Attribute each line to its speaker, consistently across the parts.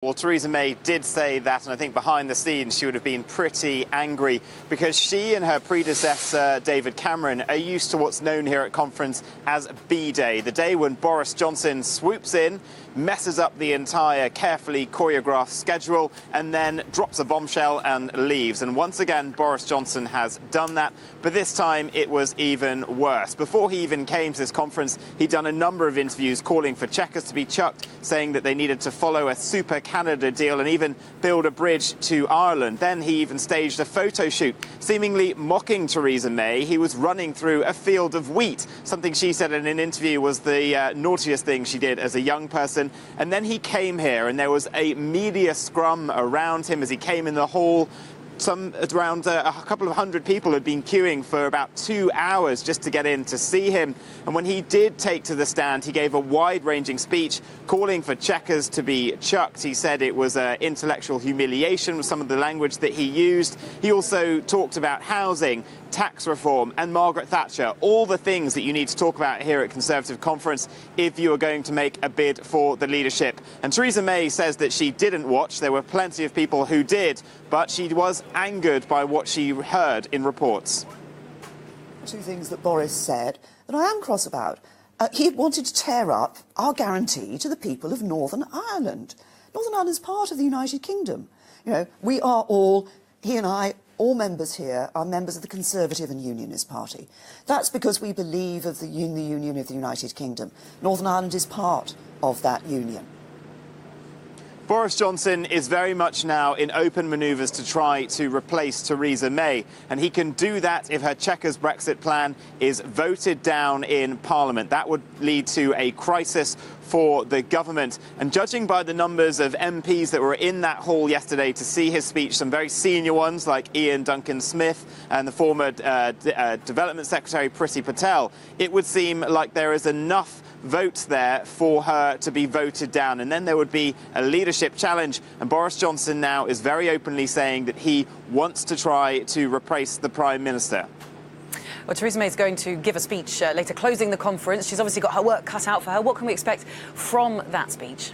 Speaker 1: Well, Theresa May did say that, and I think behind the scenes she would have been pretty angry because she and her predecessor, David Cameron, are used to what's known here at conference as B-Day, the day when Boris Johnson swoops in, messes up the entire carefully choreographed schedule, and then drops a bombshell and leaves. And once again, Boris Johnson has done that, but this time it was even worse. Before he even came to this conference, he'd done a number of interviews calling for Chequers to be chucked, saying that they needed to follow a super Canada deal and even build a bridge to Ireland. Then he even staged a photo shoot, seemingly mocking Theresa May. He was running through a field of wheat, something she said in an interview was the naughtiest thing she did as a young person. And then he came here and there was a media scrum around him as he came in the hall. Around a couple of hundred people had been queuing for about 2 hours just to get in to see him. And when he did take to the stand, he gave a wide-ranging speech calling for Chequers to be chucked. He said it was intellectual humiliation with some of the language that he used. He also talked about housing, tax reform and Margaret Thatcher, all the things that you need to talk about here at Conservative Conference if you are going to make a bid for the leadership. And Theresa May says that she didn't watch. There were plenty of people who did, but she was angered by what she heard in reports.
Speaker 2: Two things that Boris said that I am cross about. He wanted to tear up our guarantee to the people of Northern Ireland. Northern Ireland is part of the United Kingdom. You know, we are all, he and I, all members here are members of the Conservative and Unionist Party. That's because we believe in the union of the United Kingdom. Northern Ireland is part of that union.
Speaker 1: Boris Johnson is very much now in open manoeuvres to try to replace Theresa May, and he can do that if her Chequers Brexit plan is voted down in Parliament. That would lead to a crisis for the government. And judging by the numbers of MPs that were in that hall yesterday to see his speech, some very senior ones like Ian Duncan Smith and the former Development Secretary Priti Patel, it would seem like there is enough votes there for her to be voted down, and then there would be a leadership challenge. And Boris Johnson now is very openly saying that he wants to try to replace the Prime Minister.
Speaker 3: Well, Theresa May is going to give a speech later, closing the conference. She's obviously got her work cut out for her. What can we expect from that speech?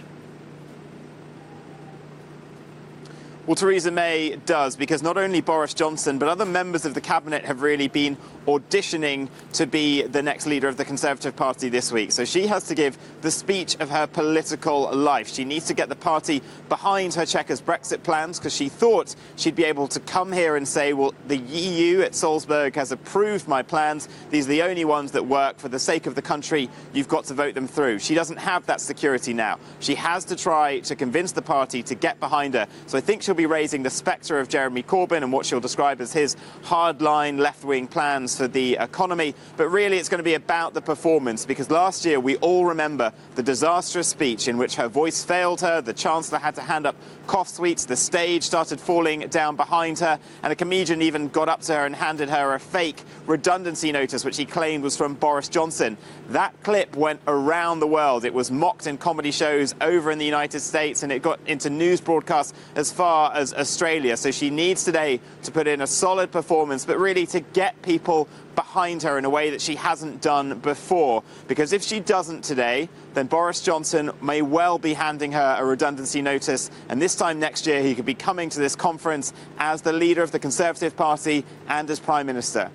Speaker 1: Well, Theresa May does, because not only Boris Johnson, but other members of the cabinet have really been auditioning to be the next leader of the Conservative Party this week. So she has to give the speech of her political life. She needs to get the party behind her Chequers Brexit plans, because she thought she'd be able to come here and say, well, the EU at Salzburg has approved my plans. These are the only ones that work. For the sake of the country, you've got to vote them through. She doesn't have that security now. She has to try to convince the party to get behind her. So I think she'll be raising the spectre of Jeremy Corbyn and what she'll describe as his hardline left-wing plans for the economy. But really it's going to be about the performance, because last year we all remember the disastrous speech in which her voice failed her, the Chancellor had to hand up cough sweets, the stage started falling down behind her, and a comedian even got up to her and handed her a fake redundancy notice which he claimed was from Boris Johnson. That clip went around the world. It was mocked in comedy shows over in the United States, and it got into news broadcasts as far as Australia. So she needs today to put in a solid performance, but really to get people behind her in a way that she hasn't done before. Because if she doesn't today, then Boris Johnson may well be handing her a redundancy notice, and this time next year he could be coming to this conference as the leader of the Conservative Party and as Prime Minister.